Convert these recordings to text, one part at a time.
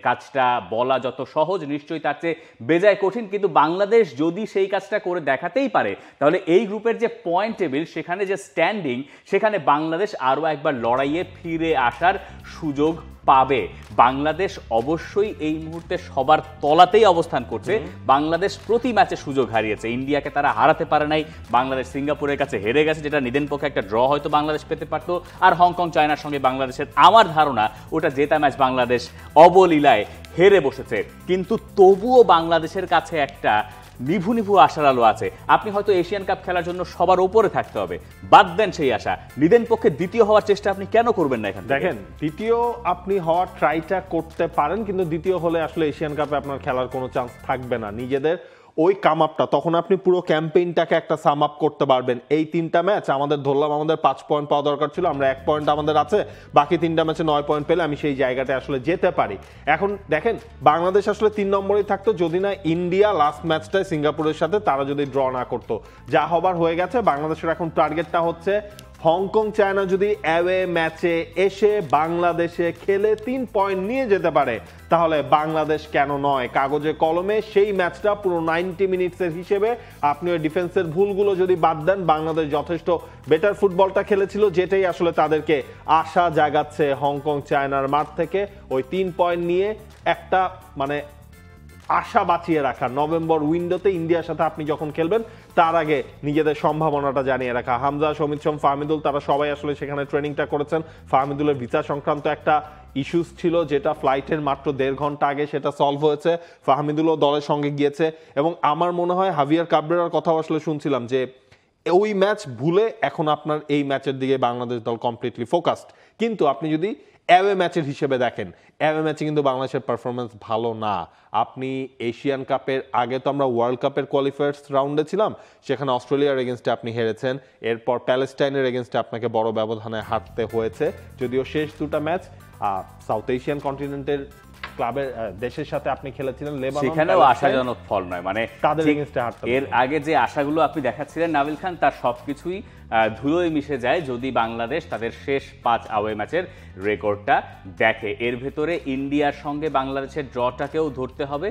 কাজটা বলা যত সহজ, নিশ্চয়ই তার চেয়ে বেজায় কঠিন, কিন্তু বাংলাদেশ যদি সেই কাজটা করে দেখাতেই পারে তাহলে এই গ্রুপের যে পয়েন্ট টেবিল, সেখানে যে স্ট্যান্ডিং, সেখানে বাংলাদেশ আরও একবার লড়াইয়ে ফিরে আসার সুযোগ পাবে। বাংলাদেশ অবশ্যই এই মুহূর্তে সবার তলাতেই অবস্থান করছে। বাংলাদেশ প্রতি ম্যাচে সুযোগ হারিয়েছে, ইন্ডিয়াকে তারা হারাতে পারে নাই, বাংলাদেশ সিঙ্গাপুরের কাছে হেরে গেছে, যেটা নিদেন পক্ষে একটা ড্র হয়তো বাংলাদেশ পেতে পারতো, আর হংকং চায়নার সঙ্গে বাংলাদেশের আমার ধারণা ওটা জেতা ম্যাচ বাংলাদেশ অবলীলায় হেরে বসেছে। কিন্তু তবুও বাংলাদেশের কাছে একটা নিভু নিভু আশার আলো আছে। আপনি হয়তো এশিয়ান কাপ খেলার জন্য সবার উপরে থাকতে হবে, বাদ দেন সেই আশা। নিদেন পক্ষে দ্বিতীয় হওয়ার চেষ্টা আপনি কেন করবেন না? এখানে দেখেন, দ্বিতীয় আপনি হওয়ার ট্রাইটা করতে পারেন, কিন্তু দ্বিতীয় হলে আসলে এশিয়ান কাপে আপনার খেলার কোনো চান্স থাকবে না। নিজেদের ওই কাম আপটা তখন আপনি পুরো ক্যাম্পেইনটাকে একটা সাম আপ করতে পারবেন। এই 3টা ম্যাচ আমাদের ধরলাম আমাদের 5 পয়েন্ট পাওয়া দরকার ছিল, আমরা 1 পয়েন্ট আমাদের আছে, বাকি 3টা ম্যাচে 9 পয়েন্ট পেলে আমি সেই জায়গাটা আসলে যেতে পারি। এখন দেখেন, বাংলাদেশ আসলে 3 নম্বরেই থাকতো যদি না ইন্ডিয়া লাস্ট ম্যাচটায় সিঙ্গাপুরের সাথে তারা যদি ড্র না করতো। যা হবার হয়ে গেছে। বাংলাদেশের এখন টার্গেটটা হচ্ছে হংকং চায়না যদি অ্যাওয়ে ম্যাচে এসে বাংলাদেশে খেলে 3 পয়েন্ট নিয়ে যেতে পারে, তাহলে বাংলাদেশ কেন নয়, কাগজে কলমে সেই ম্যাচটা পুরো 90 মিনিটসের হিসেবে আপনি ওই ডিফেন্সের ভুলগুলো যদি বাদ দেন, বাংলাদেশ যথেষ্ট বেটার ফুটবলটা খেলেছিল, যেটাই আসলে তাদেরকে আশা জাগাচ্ছে হংকং চায়নার মাঠ থেকে ওই 3 পয়েন্ট নিয়ে একটা মানে আশা বাঁচিয়ে রাখা। নভেম্বর উইন্ডোতে ইন্ডিয়ার সাথে আপনি যখন খেলবেন তার আগে নিজেদের সম্ভাবনাটা জানিয়ে রাখা। হামজা, সমিত সোম, ফাহমিদুল তারা সবাই আসলে সেখানে ট্রেনিংটা করেছেন। ফাহমিদুলের ভিসা সংক্রান্ত একটা ইস্যুস ছিল, যেটা ফ্লাইটের মাত্র 1.5 ঘন্টা আগে সেটা সলভ হয়েছে। ফাহমিদুলও দলের সঙ্গে গিয়েছে এবং আমার মনে হয় হাভিয়ার কাবরেরার কথাও আসলে শুনছিলাম যে ওই ম্যাচ ভুলে এখন আপনার এই ম্যাচের দিকে বাংলাদেশ দল কমপ্লিটলি ফোকাসড। কিন্তু আপনি যদি অ্যাওয়ে ম্যাচের হিসেবে দেখেন, অ্যাওয়ে ম্যাচে কিন্তু বাংলাদেশের পারফরমেন্স ভালো না। আপনি এশিয়ান কাপের আগে তো আমরা ওয়ার্ল্ড কাপের কোয়ালিফায়ার্স রাউন্ডে ছিলাম, সেখানে অস্ট্রেলিয়ার এগেনস্টে আপনি হেরেছেন, এরপর প্যালেস্টাইনের এগেনস্টে আপনাকে বড় ব্যবধানে হারতে হয়েছে। যদিও শেষ 2টা ম্যাচ সাউথ এশিয়ান কন্টিনেন্টের ক্লাবের দেশের সাথে আপনি খেলেছিলেন, লেবানন, সেখানেও আশাজনক ফল নয়, মানে তাদের এগেনস্টে হারতে। এর আগে যে আশাগুলো আপনি দেখাচ্ছিলেন নাবিল খান, তার সবকিছুই ধুলোয় মিশে যায় যদি বাংলাদেশ তাদের শেষ 5 অ্যাওয়ে ম্যাচের রেকর্ডটা দেখে। এর ভেতরে ইন্ডিয়ার সঙ্গে বাংলাদেশের ড্রটাকেও ধরতে হবে।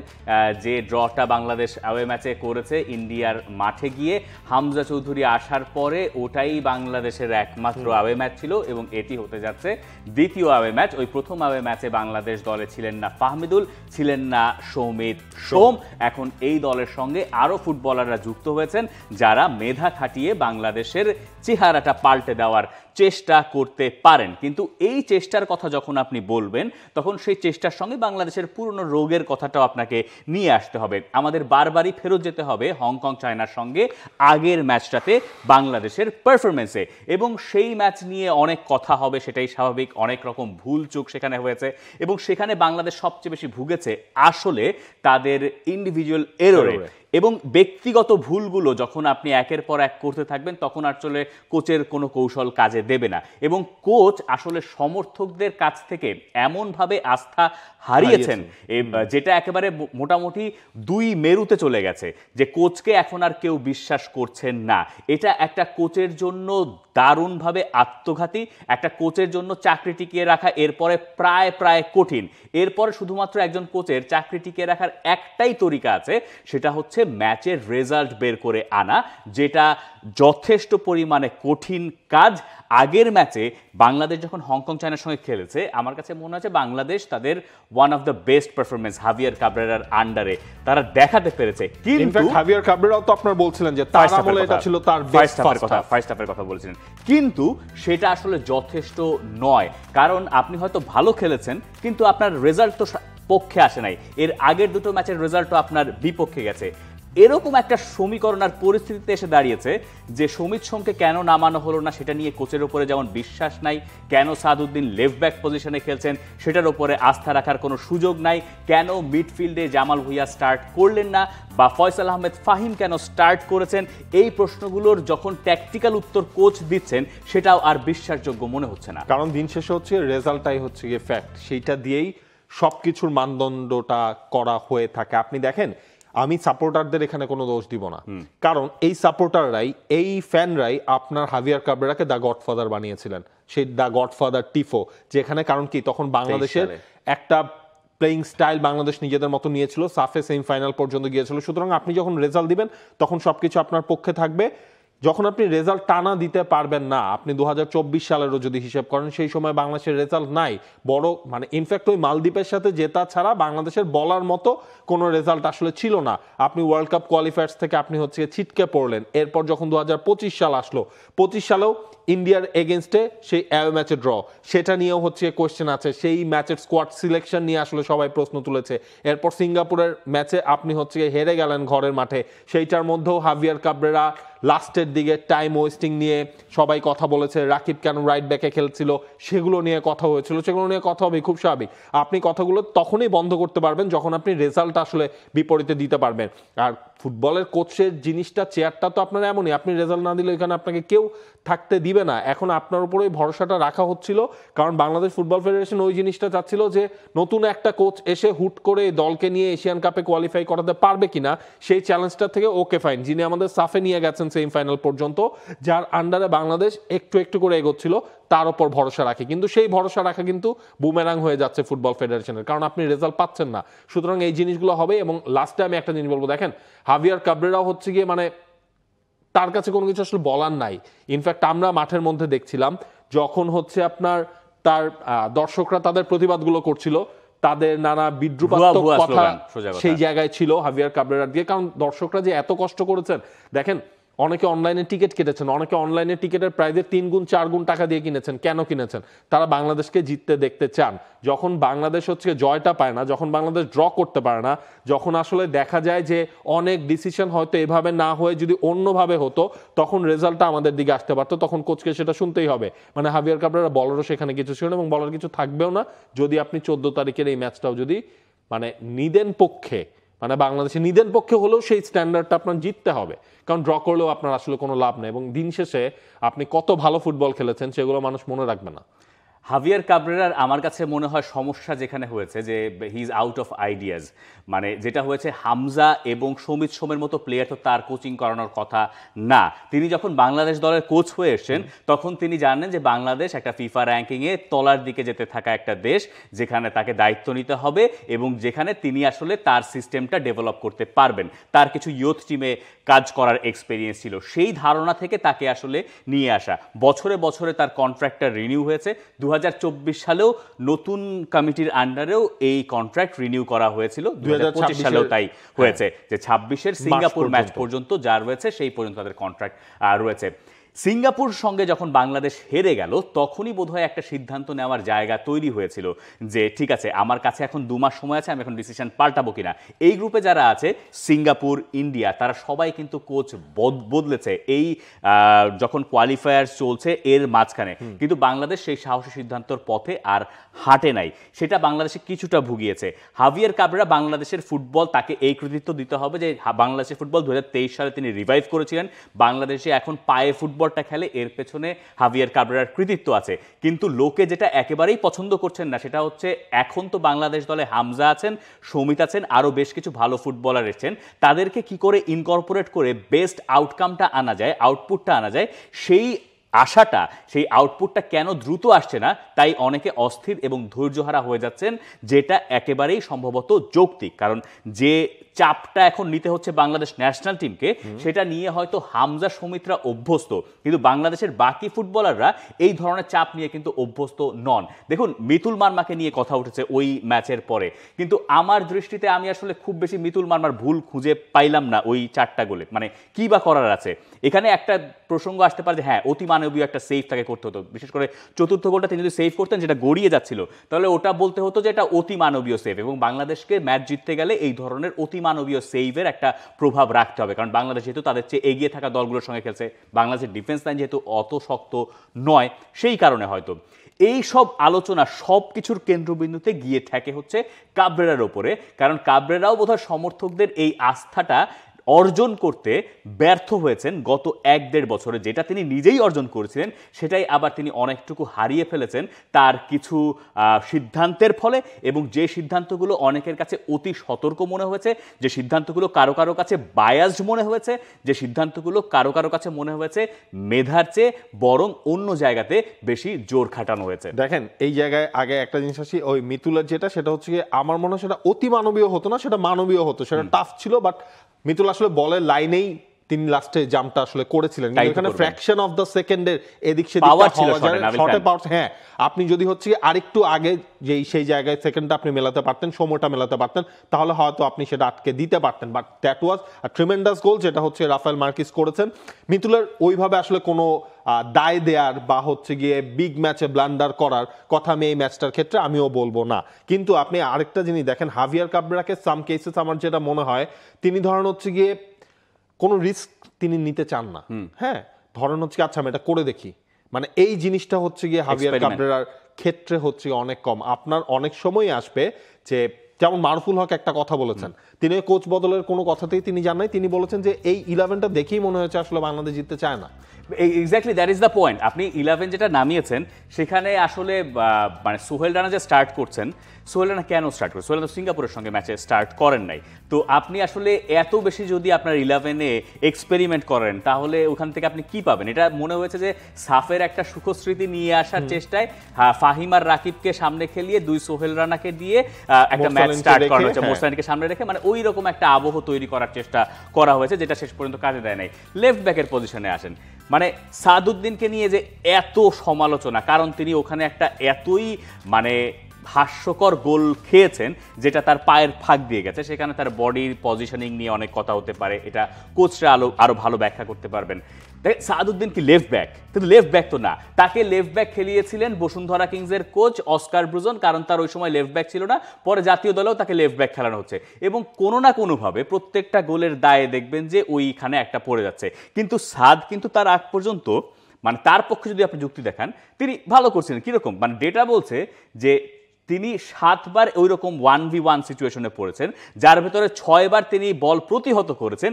যে ড্রটা বাংলাদেশ অ্যাওয়ে ম্যাচে করেছে ইন্ডিয়ার মাঠে গিয়ে, হামজা চৌধুরী আসার পরে ওটাই বাংলাদেশের একমাত্র অ্যাওয়ে ম্যাচ ছিল এবং এটি হতে যাচ্ছে দ্বিতীয় অ্যাওয়ে ম্যাচ। ওই প্রথম অ্যাওয়ে ম্যাচে বাংলাদেশ দলে ছিলেন না ফাহমিদুল, ছিলেন না সৌমিত সোম। এখন এই দলের সঙ্গে আরও ফুটবলাররা যুক্ত হয়েছেন যারা মেধা খাটিয়ে বাংলাদেশের চেহারাটা পাল্টে দেওয়ার চেষ্টা করতে পারেন। কিন্তু এই চেষ্টার কথা যখন আপনি বলবেন, তখন সেই চেষ্টার সঙ্গে বাংলাদেশের পুরনো রোগের কথাটাও আপনাকে নিয়ে আসতে হবে। আমাদের বারবারই ফেরত যেতে হবে হংকং চায়নার সঙ্গে আগের ম্যাচটাতে বাংলাদেশের পারফরমেন্সে, এবং সেই ম্যাচ নিয়ে অনেক কথা হবে, সেটাই স্বাভাবিক। অনেক রকম ভুল চুক সেখানে হয়েছে এবং সেখানে বাংলাদেশ সবচেয়ে বেশি ভুগেছে আসলে তাদের ইন্ডিভিজুয়াল এররে। এবং ব্যক্তিগত ভুলগুলো যখন আপনি একের পর এক করতে থাকবেন, তখন আসলে কোচের কোনো কৌশল কাজে দেবে না এবং কোচ আসলে সমর্থকদের কাছ থেকে এমনভাবে আস্থা হারিয়েছেন যেটা একেবারে মোটামুটি 2 মেরুতে চলে গেছে, যে কোচকে এখন আর কেউ বিশ্বাস করছেন না। এটা একটা কোচের জন্য দারুণভাবে আত্মঘাতী, একটা কোচের জন্য চাকরি টিকিয়ে রাখা এরপরে প্রায় কঠিন। এরপরে শুধুমাত্র একজন কোচের চাকরি টিকিয়ে রাখার একটাই তরিকা আছে, সেটা হচ্ছে ম্যাচের রেজাল্ট বের করে আনা, যেটা যথেষ্ট পরিমাণে কঠিন কাজ। আগের ম্যাচে বাংলাদেশ যখন হংকং চায়নার সঙ্গে খেলেছে, আমার কাছে মনে হচ্ছে বাংলাদেশ তাদের one of the best performance Javier কাবরেরার আন্ডারে তারা দেখাতে পেরেছে। কিন্তু হাভিয়ার কাবরেরাও তো আপনারা বলছিলেন যে তার আমলে এটা ছিল তার বেস্ট ফার্স্ট হাফের কথা বলছিলেন, কিন্তু সেটা আসলে যথেষ্ট নয়। কারণ আপনি হয়তো ভালো খেলেছেন, কিন্তু আপনার রেজাল্ট তো পক্ষে আসে নাই। এর আগের 2টো ম্যাচের রেজাল্টও আপনার বিপক্ষে গেছে। এরকম একটা সমীকরণ আর পরিস্থিতিতে এসে দাঁড়িয়েছে যে সমিত সোমকে কেন নামানো হলো না সেটা নিয়ে কোচের উপরে যেমন বিশ্বাস নাই, কেন সাদউদ্দিন লেফট ব্যাক পজিশনে খেলছেন সেটার উপরে আস্থা রাখার কোনো সুযোগ নাই, কেন মিডফিল্ডে জামাল ভুঁইয়া স্টার্ট করলেন না বা ফয়সাল আহমেদ ফাহিম কেন স্টার্ট করেছেন, এই প্রশ্নগুলোর যখন ট্যাকটিক্যাল উত্তর কোচ দিচ্ছেন সেটাও আর বিশ্বাসযোগ্য মনে হচ্ছে না। কারণ দিন শেষে হচ্ছে রেজাল্টটাই হচ্ছে গিয়ে ফ্যাক্ট, সেইটা দিয়েই সবকিছুর মানদণ্ডটা করা হয়ে থাকে। আপনি দেখেন, আমি সাপোর্টারদের এখানে কোনো দোষ দিব না, কারণ এই সাপোর্টাররাই, এই ফ্যানরাই আপনার হাভিয়ার কাবরেরাকে দ্য গডফাদার বানিয়েছিলেন, সেই দ্য গডফাদার টিফো, যেখানে কারণ কি তখন বাংলাদেশের একটা প্লেইং স্টাইল বাংলাদেশ নিজেদের মতো নিয়েছিল, সাফে সেমিফাইনাল পর্যন্ত গিয়েছিল। সুতরাং আপনি যখন রেজাল্ট দিবেন তখন সবকিছু আপনার পক্ষে থাকবে। যখন আপনি রেজাল্ট টানা দিতে পারবেন না, আপনি 2024 সালেরও যদি হিসেব করেন, সেই সময় বাংলাদেশের রেজাল্ট নাই বড়, মানে ইনফ্যাক্ট ওই মালদ্বীপের সাথে জেতা ছাড়া বাংলাদেশের বলার মতো কোনো রেজাল্ট আসলে ছিল না। আপনি ওয়ার্ল্ড কাপ কোয়ালিফায়ার্স থেকে আপনি হচ্ছে ছিটকে পড়লেন। এরপর যখন 2025 সাল আসলো, 25 সালেও ইন্ডিয়ার এগেনস্টে সেই অ্যাওয়ে ম্যাচে ড্র, সেটা নিয়েও হচ্ছে কোয়েশ্চেন আছে। সেই ম্যাচের স্কোয়াড সিলেকশন নিয়ে আসলে সবাই প্রশ্ন তুলেছে। এরপর সিঙ্গাপুরের ম্যাচে আপনি হচ্ছে হেরে গেলেন ঘরের মাঠে, সেইটার মধ্যেও হাভিয়ার কাবরেরা লাস্টের দিকে টাইম ওয়েস্টিং নিয়ে সবাই কথা বলেছে। রাকিব কেন রাইট ব্যাকে খেলছিল সেগুলো নিয়ে কথা হয়েছিল, সেগুলো নিয়ে কথা হবে, খুব স্বাভাবিক। আপনি কথাগুলো তখনই বন্ধ করতে পারবেন যখন আপনি রেজাল্ট আসলে বিপরীতে দিতে পারবেন। আর ফুটবলের কোচের জিনিসটা, চেয়ারটা তো আপনার এমনই, আপনি রেজাল্ট না দিলে এখানে আপনাকে কেউ থাকতে দিবে না। এখন আপনার উপরে ভরসাটা রাখা হচ্ছিল, কারণ বাংলাদেশ ফুটবল ফেডারেশন ওই জিনিসটা চাচ্ছিল যে নতুন একটা কোচ এসে হুট করে দলকে নিয়ে এশিয়ান কাপে কোয়ালিফাই করাতে পারবে কিনা, সেই চ্যালেঞ্জটা থেকে ওকে ফাইন, যিনি আমাদের সাফে নিয়ে গেছেন সেমিফাইনাল পর্যন্ত, যার আন্ডারে বাংলাদেশ একটু একটু করে এগোচ্ছিল, তার উপর ভরসা রাখে। কিন্তু সেই ভরসা রাখা কিন্তু বুমেরাং হয়ে যাচ্ছে ফুটবল ফেডারেশনের, কারণ আপনি রেজাল্ট পাচ্ছেন না। সুতরাং এই জিনিসগুলো হবে। এবং লাস্টে আমি একটা জিনিস বলবো, দেখেন হাভিয়ার কাবরেরাও হচ্ছে গিয়ে, মানে তার কাছে কোনো কিছু আসলে বলার নাই। ইনফ্যাক্ট আমরা মাঠের মধ্যে দেখছিলাম যখন হচ্ছে আপনার তার দর্শকরা তাদের প্রতিবাদগুলো করছিল, তাদের নানা বিদ্রুপাত্মক কথা সেই জায়গায় ছিল হাভিয়ার কাবরেরার দিয়ে। কারণ দর্শকরা যে এত কষ্ট করেছেন, দেখেন অনেকে অনলাইনে টিকিট কেটেছেন, অনেকে অনলাইনে টিকিটের প্রাইজে 3 গুণ 4 গুণ টাকা দিয়ে কিনেছেন। কেন কিনেছেন? তারা বাংলাদেশকে জিততে দেখতে চান। যখন বাংলাদেশ হচ্ছে জয়টা পায় না, যখন বাংলাদেশ ড্র করতে পারে না, যখন আসলে দেখা যায় যে অনেক ডিসিশন হয়তো এভাবে না হয়ে যদি অন্যভাবে হতো, তখন রেজাল্টটা আমাদের দিকে আসতে পারতো, তখন কোচকে সেটা শুনতেই হবে। মানে হাভিয়ার কাবরেরা বলারও সেখানে কিছু ছিল না, এবং বলার কিছু থাকবেও না যদি আপনি 14 তারিখের এই ম্যাচটাও যদি মানে নিদেন পক্ষে, মানে বাংলাদেশে নিদেন পক্ষে হলেও সেই স্ট্যান্ডার্ডটা আপনার জিততে হবে, কারণ ড্র করলেও আপনার আসলে কোনো লাভ নেই। এবং দিন শেষে আপনি কত ভালো ফুটবল খেলেছেন সেগুলো মানুষ মনে রাখবে না। হাভিয়ার কাবরেরার আমার কাছে মনে হয় সমস্যা যেখানে হয়েছে যে he is out of ideas. মানে যেটা হয়েছে, হামজা এবং সমিত সোমের মতো প্লেয়ার তো তার কোচিং করানোর কথা না। তিনি যখন বাংলাদেশ দলের কোচ হয়ে এসেছেন তখন তিনি জানেন যে বাংলাদেশ একটা ফিফা র্যাঙ্কিংয়ে তলার দিকে যেতে থাকা একটা দেশ, যেখানে তাকে দায়িত্ব নিতে হবে এবং যেখানে তিনি আসলে তার সিস্টেমটা ডেভেলপ করতে পারবেন। তার কিছু ইয়ুথ টিমে কাজ করার এক্সপিরিয়েন্স ছিল, সেই ধারণা থেকে তাকে আসলে নিয়ে আসা। বছরে বছরে তার কন্ট্রাক্টটা রিনিউ হয়েছে। 2024 সালেও নতুন কমিটির আন্ডারেও এই কন্ট্রাক্ট রিনিউ করা হয়েছিল, 2025 সালেও তাই হয়েছে, যে 26-এর সিঙ্গাপুর ম্যাচ পর্যন্ত যা রয়েছে সেই পর্যন্ত তাদের কন্ট্রাক্ট রয়েছে। সিঙ্গাপুর সঙ্গে যখন বাংলাদেশ হেরে গেল তখনই বোধহয় একটা সিদ্ধান্ত নেওয়ার জায়গা তৈরি হয়েছিল যে ঠিক আছে, আমার কাছে এখন 2 মাস সময় আছে, আমি এখন ডিসিশন পাল্টাবো কিনা। এই গ্রুপে যারা আছে সিঙ্গাপুর, ইন্ডিয়া, তারা সবাই কিন্তু কোচ বদলেছে এই যখন কোয়ালিফায়ার চলছে এর মাঝখানে, কিন্তু বাংলাদেশ সেই সাহসী সিদ্ধান্তর পথে আর হাঁটে নাই, সেটা বাংলাদেশে কিছুটা ভুগিয়েছে। হাভিয়ার কাবরেরা বাংলাদেশের ফুটবল, তাকে এই কৃতিত্ব দিতে হবে যে বাংলাদেশের ফুটবল 2023 সালে তিনি রিভাইভ করেছিলেন। বাংলাদেশে এখন পায়ে ফুটবলটা খেলে, এর পেছনে হাভিয়ার কাবরেরার কৃতিত্ব আছে। কিন্তু লোকে যেটা একেবারেই পছন্দ করছেন না সেটা হচ্ছে, এখন তো বাংলাদেশ দলে হামজা আছেন, সমিত আছেন, আরও বেশ কিছু ভালো ফুটবলার এসেছেন, তাদেরকে কি করে ইনকর্পোরেট করে বেস্ট আউটকামটা আনা যায়, আউটপুটটা আনা যায়, সেই আশাটা, সেই আউটপুটটা কেন দ্রুত আসছে না, তাই অনেকে অস্থির এবং ধৈর্যহারা হয়ে যাচ্ছেন, যেটা একেবারেই সম্ভবত যৌক্তিক। কারণ যে চাপটা এখন নিতে হচ্ছে বাংলাদেশ ন্যাশনাল টিমকে, সেটা নিয়ে হয়তো হামজা সমিতরা অভ্যস্ত, কিন্তু বাংলাদেশের বাকি ফুটবলাররা এই ধরনের চাপ নিয়ে কিন্তু অভ্যস্ত নন। দেখুন, মিতুল মার্মাকে নিয়ে কথা উঠেছে ওই ম্যাচের পরে, কিন্তু আমার দৃষ্টিতে আমি আসলে খুব বেশি মিতুল মার্মার ভুল খুঁজে পাইলাম না ওই 4টা গোলে। মানে কি বা করার আছে এখানে? একটা প্রসঙ্গ আসতে পারে যে হ্যাঁ, অতি মানবীয় একটা সেভ তাকে করতে হতো, বিশেষ করে চতুর্থ গোলটা তিনি যদি সেভ করতেন যেটা গড়িয়ে যাচ্ছিল, তাহলে ওটা বলতে হতো যে এটা অতি মানবীয় সেভ। এবং বাংলাদেশকে ম্যাচ জিততে গেলে এই ধরনের অতি মানবীয় সেভের একটা প্রভাব রাখতে হবে, কারণ বাংলাদেশ যেহেতু তাদের চেয়ে এগিয়ে থাকা দলগুলোর সঙ্গে খেলছে, বাংলাদেশের ডিফেন্স লাইন যেহেতু অত শক্ত নয়, সেই কারণে হয়তো এই সব আলোচনা সব কিছুর কেন্দ্রবিন্দুতে গিয়ে ঠেকে হচ্ছে কাবরেরার ওপরে। কারণ কাবরেরাও বোধহয় সমর্থকদের এই আস্থাটা অর্জন করতে ব্যর্থ হয়েছেন গত 1-1.5 বছরে। যেটা তিনি নিজেই অর্জন করেছিলেন সেটাই আবার তিনি অনেকটুকু হারিয়ে ফেলেছেন তার কিছু সিদ্ধান্তের ফলে, এবং যে সিদ্ধান্তগুলো অনেকের কাছে অতি সতর্ক মনে হয়েছে, যে সিদ্ধান্তগুলো কারো কারো কাছে বায়াসড মনে হয়েছে, যে সিদ্ধান্তগুলো কারো কারো কাছে মনে হয়েছে মেধার চেয়ে বরং অন্য জায়গাতে বেশি জোর খাটানো হয়েছে। দেখেন এই জায়গায় আগে একটা জিনিস আসি, ওই মিতুলের যেটা সেটা হচ্ছে আমার মনে হয় সেটা অতি মানবীয় হতো না, সেটা মানবীয় হতো, সেটা টাফ ছিল। বাট মিতুল আসলে বলের লাইনেই তিনি লাস্টে জাম্পটা আসলে করেছিলেন, এখানে ফ্র্যাকশন অফ দ্য সেকেন্ডের এদিক সেদিক শটে পাওয়ার। হ্যাঁ, আপনি যদি হচ্ছে আরেকটু আগে সেই জায়গায় সেকেন্ডটা আপনি মেলাতে পারতেন, সময়টা মেলাতে পারতেন, তাহলে হয়তো আপনি সেটা আটকে দিতে পারতেন। But that was a tremendous goal, যেটা হচ্ছে রাফায়েল মার্কিস করেছেন। মিতুলের ওইভাবে আসলে কোনো দায় দেয়ার বা হচ্ছে গিয়ে বিগ ম্যাচে ব্লান্ডার করার কথা আমি এই ম্যাচটার ক্ষেত্রে আমিও বলবো না। কিন্তু আপনি আরেকটা জিনিস দেখেন, হাভিয়ার কাবরেরাকে সাম কেসেস আমার যেটা মনে হয় তিনি ধরেন হচ্ছে গিয়ে কোনো রিস্ক তিনি নিতে চান না। হ্যাঁ, ধরেন হচ্ছে আচ্ছা আমি এটা করে দেখি, মানে এই জিনিসটা হচ্ছে গিয়ে হাভিয়ার কাবরেরার ক্ষেত্রে হচ্ছে অনেক কম। আপনার অনেক সময় আসবে যে, যেমন মারুফুল হক একটা কথা বলেছেন, তিনি কোচ বদলের কোনো কথাতেই তিনি জান নাই, তিনি বলেছেন যে এই 11টা দেখেই মনে হয়েছে আসলে বাংলাদেশ জিততে চায় না। Exactly, that is the point. আপনি 11 যেটা নামিয়েছেন সেখানে আসলে মানে সোহেল রানা যে স্টার্ট করছেন, সোহেল রানা কেন স্টার্ট করেন? সোহেল রানা সিঙ্গাপুরের সঙ্গে ম্যাচে স্টার্ট করেন নাই। তো আপনি আসলে এত বেশি যদি আপনার 11-এ এক্সপেরিমেন্ট করেন তাহলে ওখান থেকে আপনি কি পাবেন? এটা মনে হয়েছে যে সাফের একটা সুখস্মৃতি নিয়ে আসার চেষ্টায় ফাহিম আর রাকিবকে সামনে খেলিয়ে দুই সোহেল রানাকে দিয়ে একটা ম্যাচ স্টার্ট করা হয়েছে, মোরসালিনকে সামনে রেখে, মানে ওই রকম একটা আবহ তৈরি করার চেষ্টা করা হয়েছে, যেটা শেষ পর্যন্ত কাজে দেয় নাই। লেফট ব্যাকের পজিশনে আসেন, মানে সাদউদ্দিনকে নিয়ে যে এত সমালোচনা, কারণ তিনি ওখানে একটা এতই মানে হাস্যকর গোল খেয়েছেন যেটা তার পায়ের ফাঁক দিয়ে গেছে, সেখানে তার বডির পজিশনিং নিয়ে অনেক কথা হতে পারে, এটা কোচরা আরো ভালো ব্যাখ্যা করতে পারবেন। সাদউদ্দিন কি লেফট ব্যাক? কিন্তু লেফট ব্যাক তো না, তাকে লেফট ব্যাক খেলিয়েছিলেন বসুন্ধরা কিংসের কোচ অস্কার ব্রুজন, কারণ তার ওই সময় লেফট ব্যাক ছিল না। পরে জাতীয় দলেও তাকে লেফট ব্যাক খেলানো হচ্ছে, এবং কোনো না কোনোভাবে প্রত্যেকটা গোলের দায়ে দেখবেন যে ওইখানে একটা পড়ে যাচ্ছে। কিন্তু সাদ কিন্তু তার আগ পর্যন্ত, মানে তার পক্ষে যদি আপনি যুক্তি দেখান, তিনি ভালো করছিলেন। কিরকম? মানে ডেটা বলছে যে তিনি 7 বার ওই রকম 1v1 সিচুয়েশনে পড়েছেন, যার ভেতরে 6 বার তিনি বল প্রতিহত করেছেন,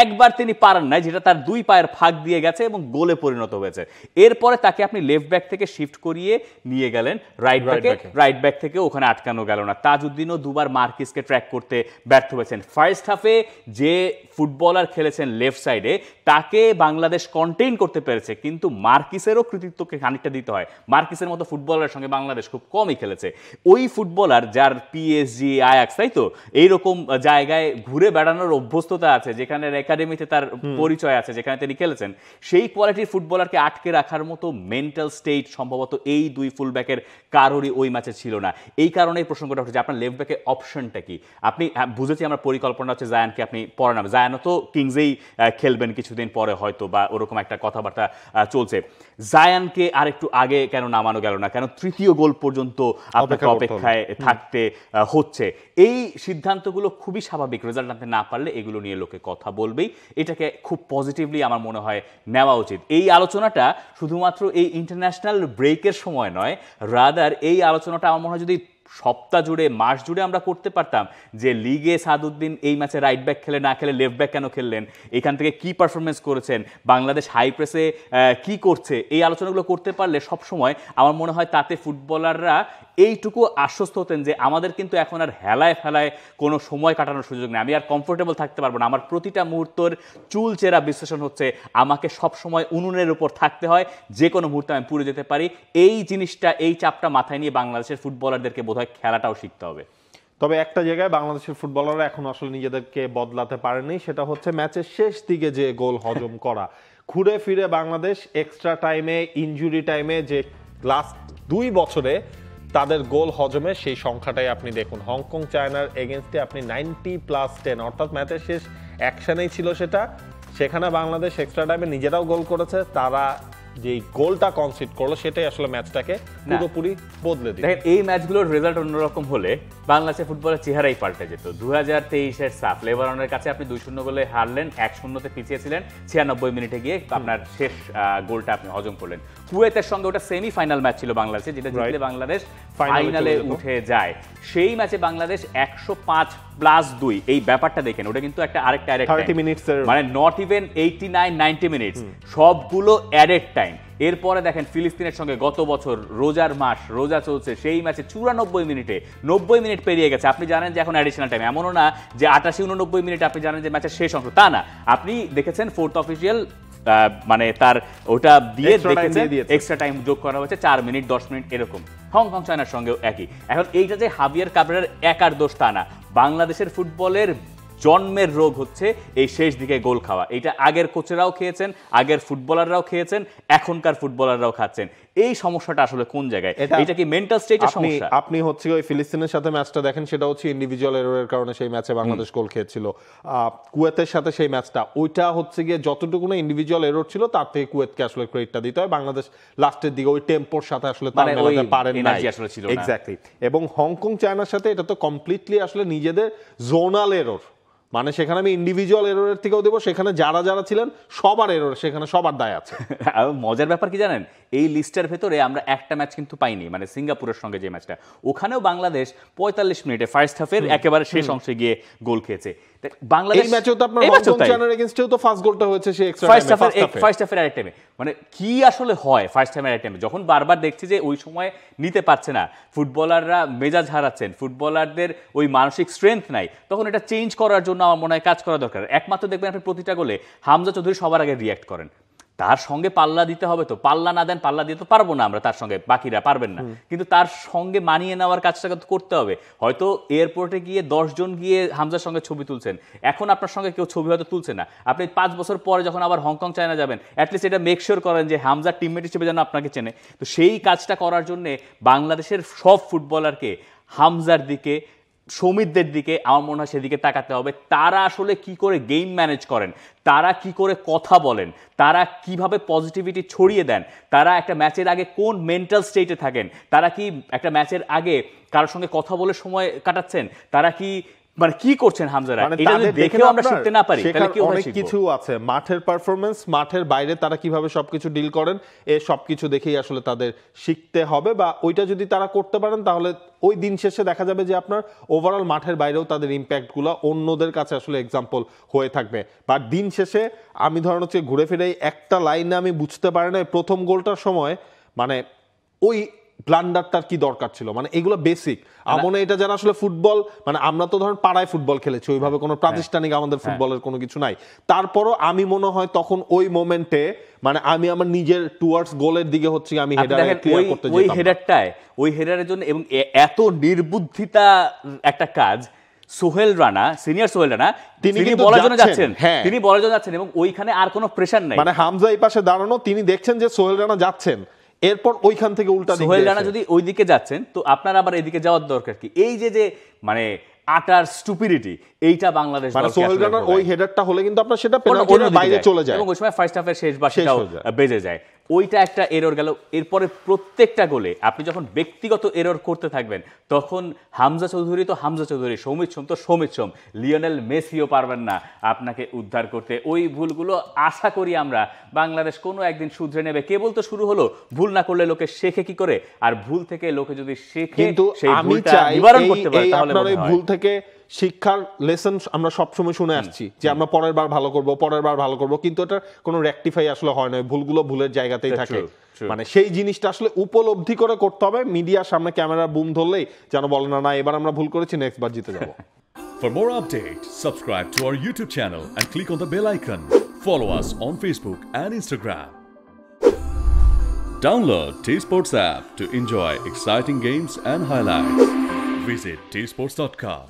একবার তিনি পারেন নাই, যেটা তার 2 পায়ের ফাঁক দিয়ে গেছে এবং গোলে পরিণত হয়েছে। এরপরে তাকে আপনি লেফট ব্যাক থেকে শিফট করিয়ে নিয়ে গেলেন রাইট ব্যাকে, রাইট ব্যাক থেকে ওখানে আটকানো গেল না। তাজউদ্দিনও দুবার মার্কিসকে ট্র্যাক করতে ব্যর্থ হয়েছেন। ফার্স্ট হাফে যে ফুটবলার খেলেছেন লেফট সাইডে তাকে বাংলাদেশ কন্টেইন করতে পেরেছে, কিন্তু মার্কিসেরও কৃতিত্বকে খানিকটা দিতে হয়। মার্কিসের মতো ফুটবলারের সঙ্গে বাংলাদেশ খুব কমই খেলেছে। ওই ফুটবলার যার পিএসজি, আয়াক্স, তাই তো এইরকম জায়গায় ঘুরে বেড়ানোর অভ্যস্ততা আছে, যেখানে একাডেমিতে তার পরিচয় আছে, যেখানে তিনি খেলেছেন, সেই কোয়ালিটির ফুটবলারকে আটকে রাখার মতো মেন্টাল স্টেট সম্ভবত এই দুই ফুলব্যাকের কারোরই ওই ম্যাচে ছিল না। এই কারণেই প্রসঙ্গটা হচ্ছে আপনার লেফট ব্যাকের অপশনটা কি? আপনি বুঝেছি আমরা পরিকল্পনা হচ্ছে জায়ানকে আপনি পরে নামে, জায়ানও তো কিংসেই খেলবেন কিছুদিন পরে হয়তো, বা ওরকম একটা কথাবার্তা চলছে। জায়ানকে আর একটু আগে কেন নামানো গেল না? কেন তৃতীয় গোল পর্যন্ত আপনাকে অপেক্ষায় থাকতে হচ্ছে? এই সিদ্ধান্তগুলো খুবই স্বাভাবিক, রেজাল্ট আনতে না পারলে এগুলো নিয়ে লোকে কথা বলবেই। এটাকে খুব পজিটিভলি আমার মনে হয় নেওয়া উচিত। এই আলোচনাটা শুধুমাত্র এই ইন্টারন্যাশনাল ব্রেকের সময় নয়, রাদার এই আলোচনাটা আমার মনে হয় যদি সপ্তাহ জুড়ে, মাস জুড়ে আমরা করতে পারতাম যে লিগে সাদউদ্দিন এই ম্যাচে রাইট ব্যাক খেলে না খেলে লেফট ব্যাক কেন খেললেন, এখান থেকে কি পারফরমেন্স করেছেন, বাংলাদেশ হাই প্রেসে কি করছে, এই আলোচনাগুলো করতে পারলে সবসময় আমার মনে হয় তাতে ফুটবলাররা এইটুকু আশ্বস্ত হতেন যে আমাদের কিন্তু এখন আর হেলায় ফেলায় কোনো সময় কাটানোর সুযোগ নেই, আমি আর কমফোর্টেবল থাকতে পারবো না, আমার প্রতিটা মুহূর্তের চুলচেরা বিশ্লেষণ হচ্ছে, আমাকে সবসময় উনুনের উপর থাকতে হয়, যে কোনো মুহূর্তে আমি পুড়ে যেতে পারি। এই জিনিসটা, এই চাপটা মাথায় নিয়ে বাংলাদেশের ফুটবলারদেরকে বোধহয় খেলাটাও শিখতে হবে। তবে একটা জায়গায় বাংলাদেশের ফুটবলাররা এখন আসলে নিজেদেরকে বদলাতে পারেনি, সেটা হচ্ছে ম্যাচের শেষ দিকে যে গোল হজম করা। ঘুরে ফিরে বাংলাদেশ এক্সট্রা টাইমে, ইনজুরি টাইমে যে লাস্ট 2 বছরে তাদের গোল হজমে সেই সংখ্যাটাই আপনি দেখুন। হংকং চায়নার এগেনস্টে আপনি 90+10, অর্থাৎ ম্যাচের শেষ অ্যাকশনেই ছিল সেটা। সেখানে বাংলাদেশ এক্সট্রা টাইমে নিজেরাও গোল করেছে, তারা যে গোলটা কনসিড করলো সেটাই আসলে ম্যাচটাকে পুরোপুরি বদলে দিল। দেখেন এই ম্যাচগুলোর রেজাল্ট অন্যরকম হলে বাংলাদেশের ফুটবলের চেহারাই পাল্টে যেত। 2023-এর সাফ লেবাননের কাছে আপনি 2-0 গোলে হারলেন, 1-0-তে পিছিয়েছিলেন, 96 মিনিটে গিয়ে আপনার শেষ গোলটা আপনি হজম করলেন। কুয়েতের সঙ্গে ওটা সেমিফাইনাল ম্যাচ ছিল বাংলাদেশে, যেটা জিতলে বাংলাদেশ ফাইনালে উঠে যায়। সেই ম্যাচে বাংলাদেশ 105+2 এই ব্যাপারটা দেখেন, ওটা কিন্তু একটা আরেকটা 30 মিনিটসের মানে নট ইভেন 89-90 মিনিটস, সবগুলো অ্যাডেড টাইম। এরপরে দেখেন ফিলিস্তিনের সঙ্গে গত বছর রোজার মাস, রোজা চলছে, সেই ম্যাচে 94 মিনিটে 90 মিনিট পেরিয়ে গেছে। আপনি জানেন যে এখন অ্যাডিশনাল টাইম, এমনও না যে 88-89 মিনিট আপনি জানেন যে ম্যাচের শেষ অংশ, তা না। আপনি দেখেছেন ফোর্থ অফিসিয়াল মানে তার ওটা দিয়ে দেখেছেন এক্সট্রা টাইম যোগ করা হয়েছে 4 মিনিট 10 মিনিট এরকম। হংকং চায়নার সঙ্গেও একই। এখন এইটা যে হাভিয়ার কাবরেরার একার দোষ তা না, বাংলাদেশের ফুটবলের জন্মের রোগ হচ্ছে এই শেষ দিকে গোল খাওয়া। এটা আগের কোচেরাও খেয়েছেন, আগের ফুটবলাররাও খেয়েছেন, এখনকার ফুটবলাররাও খাচ্ছেন। এই সমস্যাটা আসলে কোন জায়গায়? এটা কি মেন্টাল স্টেটের সমস্যা? আপনি হচ্ছে ওই ফিলিস্তিনের সাথে ম্যাচটা দেখেন, সেটা হচ্ছে ইন্ডিভিজুয়াল এররের কারণে সেই ম্যাচে বাংলাদেশ গোল খেয়েছিল। কুয়েতের সাথে সেই ম্যাচটা, ওইটা হচ্ছে গিয়ে যতটুকু না ইন্ডিভিজুয়াল এরর ছিল তার থেকে কুয়েতকে আসলে ক্রেডিটটা দিতে হয়। বাংলাদেশ লাস্টের দিকে ওই টেম্পোর সাথে আসলে তাল মেলাতে পারেন না এক্স্যাক্টলি। এবং হংকং চায়নার সাথে এটা তো কমপ্লিটলি আসলে নিজেদের জোনাল এরর, মানে সেখানে আমি ইন্ডিভিজুয়াল এররের থেকেও দেবো, সেখানে যারা যারা ছিলেন সবার এরর, সেখানে সবার দায় আছে। মজার ব্যাপার কি জানেন, এই লিস্টের ভেতরে আমরা একটা ম্যাচ কিন্তু পাইনি, মানে সিঙ্গাপুরের সঙ্গে যে ম্যাচটা, ওখানেও বাংলাদেশ 45 মিনিটে ফার্স্ট হাফের একেবারে শেষ অংশে গিয়ে গোল খেয়েছে। বাংলাদেশ এই ম্যাচেও তো আপনার হংকং চায়নার এগেইনস্টেও তো ফার্স্ট গোলটা হয়েছে সেই এক্সট্রা টাইমে, ফার্স্ট হাফের আরেক টাইমে। মানে কি আসলে হয় ফার্স্ট টাইমের আরেক টাইমে, যখন বারবার দেখছি যে ওই সময় নিতে পারছে না, ফুটবলাররা মেজাজ হারাচ্ছেন, ফুটবলারদের ওই মানসিক স্ট্রেংথ নাই, তখন এটা চেঞ্জ করার জন্য আমার মনে হয় কাজ করা দরকার। একমাত্র দেখবেন আপনি প্রতিটা গোলে হামজা চৌধুরী সবার আগে রিঅ্যাক্ট করেন, তার সঙ্গে পাল্লা দিতে হবে। তো পাল্লা না দেন, পাল্লা দিতে পারবো না আমরা তার সঙ্গে, বাকিরা পারবেন না, কিন্তু তার সঙ্গে মানিয়ে নেওয়ার কাজটা করতে হবে। হয়তো এয়ারপোর্টে গিয়ে 10 জন গিয়ে হামজার সঙ্গে ছবি তুলছেন, এখন আপনার সঙ্গে কেউ ছবি হয়তো তুলছে না, আপনি 5 বছর পরে যখন আবার হংকং চায়না যাবেন, অ্যাটলিস্ট এটা মেক শিওর করেন যে হামজার টিমমেট হিসেবে যেন আপনাকে চেনে। তো সেই কাজটা করার জন্য বাংলাদেশের সব ফুটবলারকে হামজার দিকে, সমিতদের দিকে, আমার মনে হয় সেদিকে তাকাতে হবে। তারা আসলে কি করে গেম ম্যানেজ করেন, তারা কি করে কথা বলেন, তারা কিভাবে পজিটিভিটি ছড়িয়ে দেন, তারা একটা ম্যাচের আগে কোন মেন্টাল স্টেটে থাকেন, তারা কি একটা ম্যাচের আগে কারোর সঙ্গে কথা বলে সময় কাটাচ্ছেন, তারা কি মানে কি করছেন হামজারা, এটা যদি দেখেও আমরা শিখতে না পারি তাহলে কি অনেক কিছু আছে। মাঠের পারফরম্যান্স, মাঠের বাইরে তারা কিভাবে সবকিছু ডিল করেন, এই সবকিছু দেখেই আসলে তাদের শিখতে হবে। বা ওইটা যদি তারা করতে পারেন তাহলে ওই দিন শেষে দেখা যাবে যে আপনার ওভারঅল মাঠের বাইরেও তাদের ইম্প্যাক্টগুলো অন্যদের কাছে আসলে এক্সাম্পল হয়ে থাকবে। বাট দিন শেষে আমি ধরেন হচ্ছে ঘুরে ফিরে একটা লাইনে আমি বুঝতে পারি না প্রথম গোলটার সময় মানে ওই ব্লান্ডারটার কি দরকার ছিল, মানে এগুলো বেসিক আমনে এটা যারা আসলে ফুটবল, মানে আমরা তো ধরেন পাড়ায় ফুটবল খেলেছি, ওইভাবে কোনো প্রাতিষ্ঠানিক আমাদের ফুটবলের কোনো কিছু নাই, তারপরও আমি মনে হয় তখন ওই মোমেন্টে মানে আমি আমার নিজের টুয়ার্ডস গোলের দিকে হচ্ছে আমি হেডার ক্লিয়ার করতে যেতাম। ওই হেডারটায়, ওই হেডারের জন্য এবং এত নির্বুদ্ধিতা একটা কাজ, সোহেল রানা, সিনিয়র সোহেল রানা তিনি বলার জন্য যাচ্ছেন, তিনি বলার জন্য যাচ্ছেন এবং ওইখানে আর কোনো প্রেসার নাই, মানে হামজা এই পাশে দাঁড়ানো, তিনি দেখছেন যে সোহেল রানা যাচ্ছেন, এরপর ওইখান থেকে উল্টা দিকে সোহেল রানা যদি ওই দিকে যাচ্ছেন তো আপনার আবার এদিকে যাওয়ার দরকার কি? এই যে মানে আটার স্টুপিডিটি, এইটা বাংলাদেশ মানে সোহেল রানার ওই হেডারটা হলে কিন্তু আপনার সেটা পেনাল্টির বাইরে চলে যায় এবং ওই সময় ফার্স্ট হাফের শেষ বাঁশিটাও বেজে যায়। ওইটা একটা এরর গেল। এরপরে প্রত্যেকটা গোলে আপনি যখন ব্যক্তিগত এরর করতে থাকবেন তখন হামজা চৌধুরী তো হামজা চৌধুরী, সৌমিত সোম তো সৌমিত সোম, লিওনেল মেসিও পারবেন না আপনাকে উদ্ধার করতে। ওই ভুলগুলো আশা করি আমরা বাংলাদেশ কোনো একদিন শুধরে নেবে। কেবল তো শুরু হলো, ভুল না করলে লোকে শেখে কি করে, আর ভুল থেকে লোকে যদি শেখে কিন্তু সেই আমি ভুলটা চাই নিবারণ করতে পারে তাহলে আপনার এই ভুল থেকে শিক্ষার লেসন আমরা সবসময় শুনে আসছি যে আমরা পরের বার ভালো করব, পরের বার ভালো করব, কিন্তু এটা কোনো রেকটিফাই আসলে হয় না, ভুলগুলো ভুলের জায়গাতেই থাকে। মানে সেই জিনিসটা আসলে উপলব্ধি করে করতে হবে। মিডিয়ার সামনে ক্যামেরা বুম ধরলেই যেন বলে না, না এবার আমরা ভুল করেছি, নেক্সট বার জিতে যাব। For more updates, subscribe to our YouTube channel and click on the bell icon. Follow us on Facebook and Instagram. Download T-Sports app to enjoy exciting games and highlights. Visit tsports.com.